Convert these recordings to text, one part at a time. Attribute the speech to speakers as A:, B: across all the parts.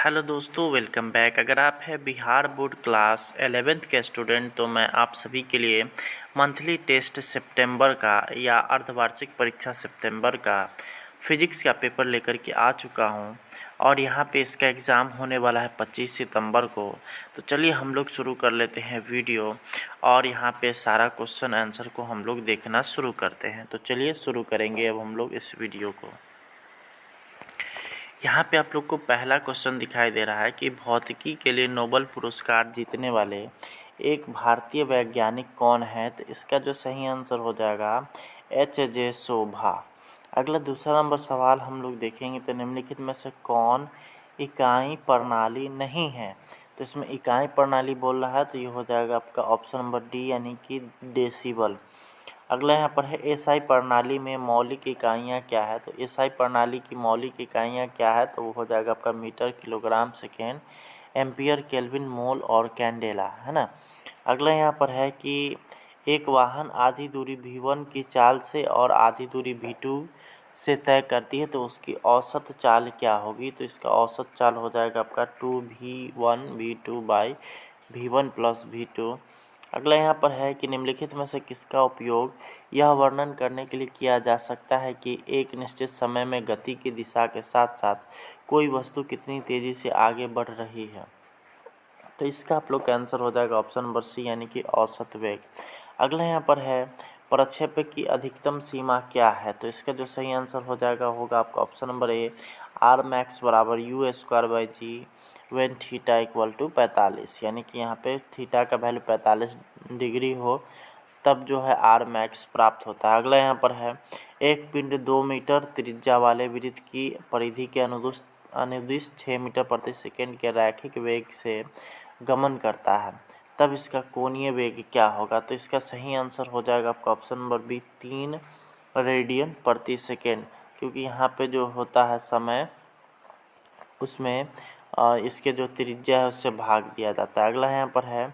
A: Hello दोस्तों, welcome back. अगर आप हैं बिहार बोर्ड क्लास 11th के स्टूडेंट तो मैं आप सभी के लिए मंथली टेस्ट सितंबर का या अर्धवार्षिक परीक्षा सितंबर का फिजिक्स का पेपर लेकर के आ चुका हूं और यहां पे इसका एग्ज़ाम होने वाला है 25 सितंबर को। तो चलिए हम लोग शुरू कर लेते हैं वीडियो और यहां पे सारा क्वेश्चन आंसर को हम लोग देखना शुरू करते हैं। तो चलिए शुरू करेंगे अब हम लोग इस वीडियो को। यहाँ पे आप लोग को पहला क्वेश्चन दिखाई दे रहा है कि भौतिकी के लिए नोबेल पुरस्कार जीतने वाले एक भारतीय वैज्ञानिक कौन है। तो इसका जो सही आंसर हो जाएगा H.J. शोभा। अगला दूसरा नंबर सवाल हम लोग देखेंगे तो निम्नलिखित में से कौन इकाई प्रणाली नहीं है। तो इसमें इकाई प्रणाली बोल रहा है तो ये हो जाएगा आपका ऑप्शन नंबर डी यानी कि डेसिबल। अगला यहाँ पर है एसआई प्रणाली में मौलिक इकाइयाँ क्या है। तो एसआई प्रणाली की मौलिक इकाइयाँ क्या है तो वो हो जाएगा आपका metre, kilogram, second, ampere, kelvin, mole और कैंडेला, है ना। अगला यहाँ पर है कि एक वाहन आधी दूरी v1 की चाल से और आधी दूरी v2 से तय करती है तो उसकी औसत चाल क्या होगी। तो इसका औसत चाल हो जाएगा आपका 2v1v2 by v1 plus v2। अगला यहाँ पर है कि निम्नलिखित में से किसका उपयोग यह वर्णन करने के लिए किया जा सकता है कि एक निश्चित समय में गति की दिशा के साथ साथ कोई वस्तु कितनी तेज़ी से आगे बढ़ रही है। तो इसका आप लोग का आंसर हो जाएगा ऑप्शन नंबर सी यानी कि औसत वेग। अगला यहाँ पर है प्रक्षेपक की अधिकतम सीमा क्या है। तो इसका जो सही आंसर हो जाएगा होगा आपका option number A R max बराबर u² / g when theta equal to 45, यानी कि यहाँ पे थीटा का वैल्यू 45 डिग्री हो तब जो है आर मैक्स प्राप्त होता है। अगला यहाँ पर है एक पिंड 2 मीटर त्रिज्या वाले वृत्त की परिधि के अनुदिश 6 मीटर प्रति सेकंड के रैखिक वेग से गमन करता है तब इसका कोणीय वेग क्या होगा। तो इसका सही आंसर हो जाएगा आपका ऑप्शन नंबर बी 3 रेडियन प्रति सेकेंड, क्योंकि यहाँ पे जो होता है समय उसमें इसके जो त्रिज्या है उससे भाग दिया जाता है। अगला यहाँ पर है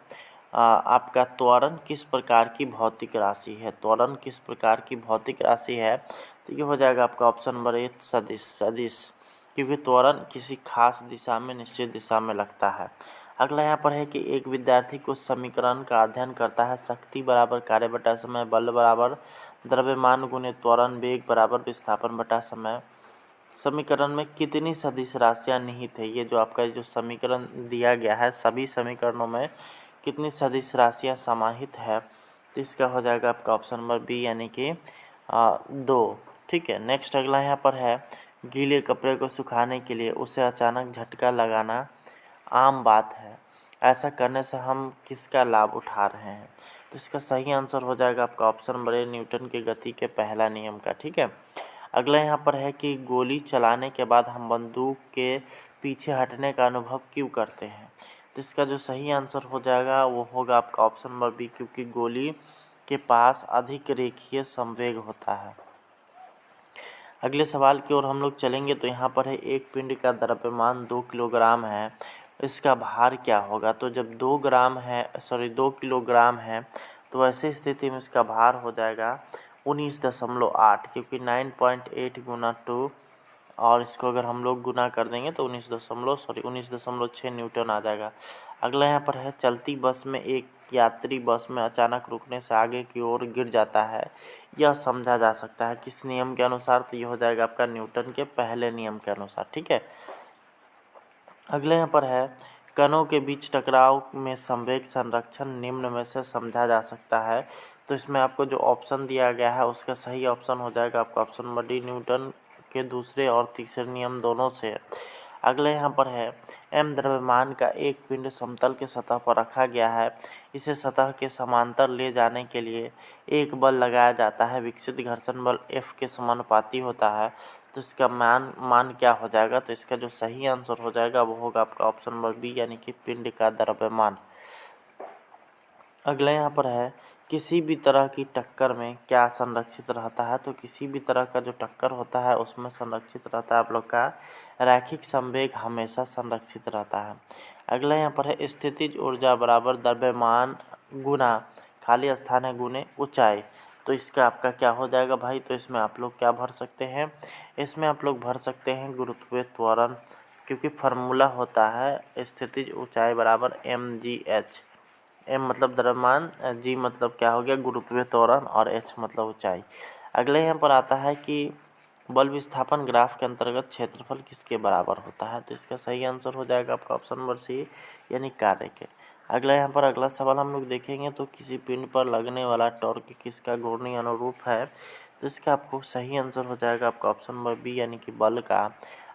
A: आपका त्वरण किस प्रकार की भौतिक राशि है। त्वरण किस प्रकार की भौतिक राशि है तो ये हो जाएगा आपका ऑप्शन नंबर ए सदिश, क्योंकि त्वरण किसी खास दिशा में निश्चित दिशा में लगता है। अगला यहाँ पर है कि एक विद्यार्थी को समीकरण का अध्ययन करता है शक्ति बराबर कार्य बटा समय, बल बराबर द्रव्यमान गुणे त्वरण, वेग बराबर विस्थापन बटा समय। समीकरण में कितनी सदिश राशियाँ निहित है। ये जो आपका जो समीकरण दिया गया है सभी समीकरणों में कितनी सदिश राशियाँ समाहित है तो इसका हो जाएगा आपका ऑप्शन नंबर बी यानी कि 2। ठीक है, नेक्स्ट अगला यहाँ पर है गीले कपड़े को सुखाने के लिए उसे अचानक झटका लगाना आम बात है, ऐसा करने से हम किसका लाभ उठा रहे हैं। तो इसका सही आंसर हो जाएगा आपका ऑप्शन नंबर ए न्यूटन की गति के पहला नियम का। ठीक है, अगला यहाँ पर है कि गोली चलाने के बाद हम बंदूक के पीछे हटने का अनुभव क्यों करते हैं। तो इसका जो सही आंसर हो जाएगा वो होगा आपका ऑप्शन नंबर बी, क्योंकि गोली के पास अधिक रेखीय संवेग होता है। अगले सवाल की ओर हम लोग चलेंगे तो यहाँ पर है एक पिंड का द्रव्यमान 2 किलोग्राम है, इसका भार क्या होगा। तो जब 2 किलोग्राम है तो ऐसी स्थिति में इसका भार हो जाएगा 19.8, क्योंकि 9.8 गुना 2 और इसको अगर हम लोग गुना कर देंगे तो 19.6 न्यूटन आ जाएगा। अगला यहाँ पर है चलती बस में एक यात्री बस में अचानक रुकने से आगे की ओर गिर जाता है, यह समझा जा सकता है किस नियम के अनुसार। तो ये हो जाएगा आपका न्यूटन के पहले नियम के अनुसार। ठीक है, अगले यहाँ पर है कणों के बीच टकराव में संवेग संरक्षण निम्न में से समझा जा सकता है। तो इसमें आपको जो ऑप्शन दिया गया है उसका सही ऑप्शन हो जाएगा आपका ऑप्शन नंबर डी न्यूटन के दूसरे और तीसरे नियम दोनों से। अगले यहाँ पर है m द्रव्यमान का एक पिंड समतल के सतह पर रखा गया है, इसे सतह के समांतर ले जाने के लिए एक बल लगाया जाता है, विकसित घर्षण बल F के समानुपाती होता है। तो इसका मान क्या हो जाएगा। तो इसका जो सही आंसर हो जाएगा वो होगा आपका ऑप्शन नंबर बी यानी कि पिंड का द्रव्यमान। अगला यहाँ पर है किसी भी तरह की टक्कर में क्या संरक्षित रहता है। तो किसी भी तरह का जो टक्कर होता है उसमें संरक्षित रहता है आप लोग का रैखिक संवेग हमेशा संरक्षित रहता है। अगला यहाँ पर है स्थितिज ऊर्जा बराबर द्रव्यमान गुना खाली स्थान है गुने ऊंचाई। तो इसका आपका क्या हो जाएगा भाई। तो इसमें आप लोग क्या भर सकते हैं, इसमें आप लोग भर सकते हैं गुरुत्वीय त्वरण क्योंकि फार्मूला होता है स्थितिज ऊंचाई बराबर mgh। m मतलब द्रव्यमान, g मतलब क्या हो गया गुरुत्वीय त्वरण, और h मतलब ऊंचाई। अगले यहाँ पर आता है कि बल विस्थापन ग्राफ के अंतर्गत क्षेत्रफल किसके बराबर होता है। तो इसका सही आंसर हो जाएगा आपका ऑप्शन नंबर सी, यानी कार्य के। अगला यहाँ पर अगला सवाल हम लोग देखेंगे, तो किसी पिंड पर लगने वाला टॉर्क किसका घूर्णी अनुरूप है। तो इसका आपको सही आंसर हो जाएगा आपका ऑप्शन नंबर बी, यानी कि बल का।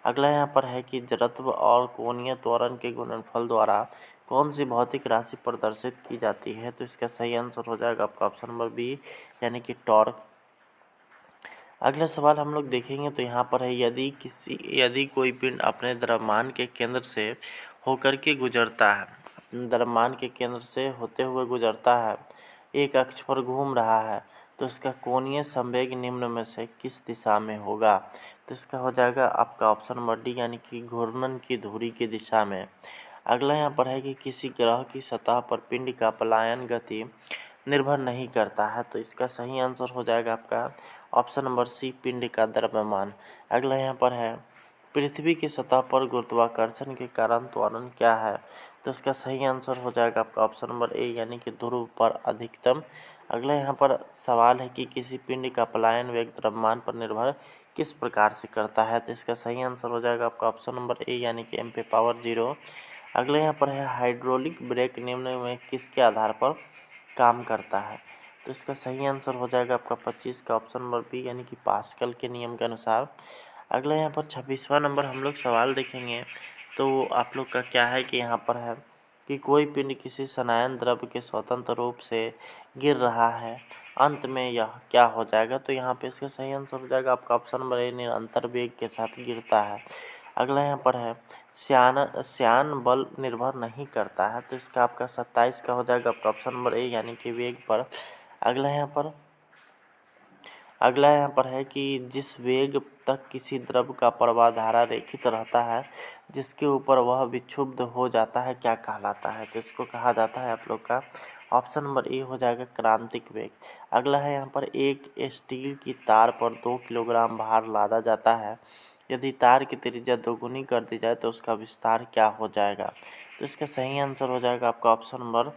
A: अगला यहाँ पर है कि जड़त्व और कोणीय त्वरण के गुणनफल द्वारा कौन सी भौतिक राशि प्रदर्शित की जाती है। तो इसका सही आंसर हो जाएगा आपका ऑप्शन नंबर बी, यानी कि टॉर्क। अगला सवाल हम लोग देखेंगे, तो यहाँ पर है यदि कोई पिंड अपने द्रव्यमान के केंद्र से होकर के गुजरता है, अपने द्रव्यमान के केंद्र से होते हुए गुजरता है, एक अक्ष पर घूम रहा है, तो इसका कोणीय संवेग निम्न में से किस दिशा में होगा। तो इसका हो जाएगा आपका ऑप्शन नंबर डी, यानी कि घूर्णन की धुरी की दिशा में। अगला यहाँ पर है कि किसी ग्रह की सतह पर पिंड का पलायन गति निर्भर नहीं करता है। तो इसका सही आंसर हो जाएगा आपका ऑप्शन नंबर सी, पिंड का द्रव्यमान। अगला यहाँ पर है पृथ्वी की सतह पर गुरुत्वाकर्षण के कारण त्वरण क्या है। तो इसका सही आंसर हो जाएगा आपका ऑप्शन नंबर ए, यानी कि ध्रुव पर अधिकतम। अगला यहाँ पर सवाल है कि किसी पिंड का पलायन वेग द्रव्यमान पर निर्भर किस प्रकार से करता है। तो इसका सही आंसर हो जाएगा आपका ऑप्शन नंबर ए, यानी कि m⁴0। अगले यहाँ पर है हाइड्रोलिक ब्रेक निम्न में किसके आधार पर काम करता है। तो इसका सही आंसर हो जाएगा आपका 25 का ऑप्शन नंबर बी, यानी कि पास्कल के नियम के अनुसार। अगला यहाँ पर 26वां नंबर हम लोग सवाल देखेंगे, तो आप लोग का क्या है कि यहाँ पर है कि कोई पिंड किसी सनायन द्रव्य के स्वतंत्र रूप से गिर रहा है, अंत में यह क्या हो जाएगा। तो यहाँ पे इसका सही आंसर हो जाएगा आपका ऑप्शन नंबर ए, निरंतर वेग के साथ गिरता है। अगला यहाँ पर है श्यान बल निर्भर नहीं करता है। तो इसका आपका 27 का हो जाएगा आपका ऑप्शन नंबर ए, यानी कि वेग पर। अगला यहाँ पर है कि जिस वेग तक किसी द्रव का प्रवाह धारा रेखित रहता है, जिसके ऊपर वह विक्षुब्ध हो जाता है, क्या कहलाता है। तो इसको कहा जाता है आप लोग का ऑप्शन नंबर ए हो जाएगा क्रांतिक वेग। अगला है यहाँ पर एक स्टील की तार पर 2 किलोग्राम भार लादा जाता है, यदि तार की त्रिज्या दोगुनी कर दी जाए तो उसका विस्तार क्या हो जाएगा। तो इसका सही आंसर हो जाएगा आपका ऑप्शन नंबर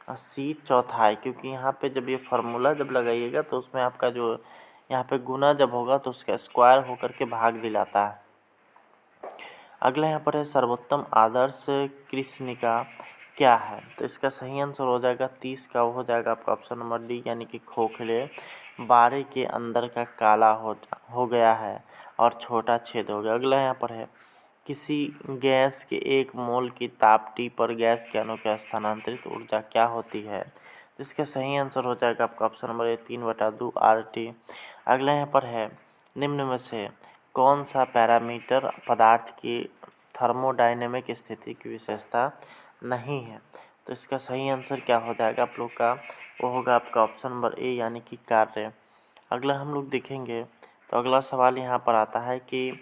A: सी, चौथाई। क्योंकि यहाँ पे जब ये फार्मूला जब लगाइएगा तो उसमें आपका जो यहाँ पे गुना जब होगा तो उसका स्क्वायर होकर के भाग दिलाता है। अगला यहाँ पर है सर्वोत्तम आदर्श कृष्णिका क्या है। तो इसका सही आंसर हो जाएगा 30 का हो जाएगा आपका ऑप्शन नंबर डी, यानी कि खोखले बारे के अंदर का काला हो गया है और छोटा छेद हो गया। अगला यहाँ पर है किसी गैस के 1 मोल की ताप T पर गैस के अणु की स्थानांतरित ऊर्जा क्या होती है। तो इसका सही आंसर हो जाएगा आपका ऑप्शन नंबर ए, 3/2 RT। अगला यहाँ पर है निम्न में से कौन सा पैरामीटर पदार्थ की थर्मोडायनेमिक स्थिति की विशेषता नहीं है। तो इसका सही आंसर क्या हो जाएगा आप लोग का, वो होगा आपका ऑप्शन नंबर ए, यानी कि कार्य। अगला हम लोग देखेंगे, तो अगला सवाल यहाँ पर आता है कि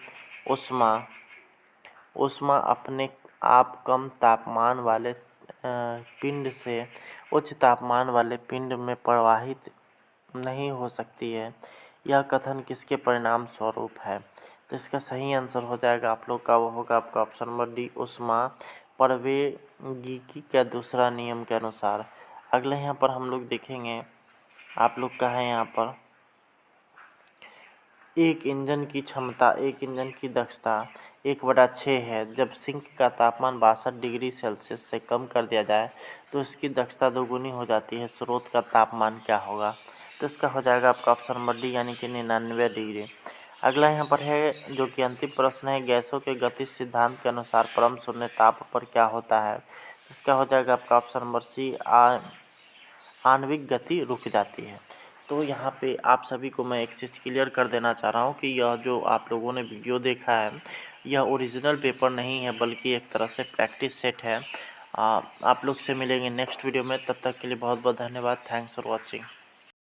A: ऊष्मा अपने आप कम तापमान वाले पिंड से उच्च तापमान वाले पिंड में प्रवाहित नहीं हो सकती है, यह कथन किसके परिणाम स्वरूप है। तो इसका सही आंसर हो जाएगा आप लोग का, वो होगा आपका ऑप्शन नंबर डी, ऊष्मा प्रवैगिकी का दूसरा नियम के अनुसार। अगले यहाँ पर हम लोग देखेंगे, आप लोग का है यहाँ पर एक इंजन की क्षमता, एक इंजन की दक्षता 1/6 है। जब सिंक का तापमान 62 डिग्री सेल्सियस से कम कर दिया जाए तो इसकी दक्षता दोगुनी हो जाती है, स्रोत का तापमान क्या होगा। तो इसका हो जाएगा आपका ऑप्शन नंबर डी, यानी कि 99 डिग्री। अगला यहाँ पर है जो कि अंतिम प्रश्न है, गैसों के गतिज सिद्धांत के अनुसार परम शून्य ताप पर क्या होता है। इसका हो जाएगा आपका ऑप्शन नंबर सी, आणविक गति रुक जाती है। तो यहाँ पे आप सभी को मैं एक चीज़ क्लियर कर देना चाह रहा हूँ कि यह जो आप लोगों ने वीडियो देखा है, यह ओरिजिनल पेपर नहीं है, बल्कि एक तरह से प्रैक्टिस सेट है। आप लोग से मिलेंगे नेक्स्ट वीडियो में, तब तक के लिए बहुत बहुत धन्यवाद। Thanks for watching.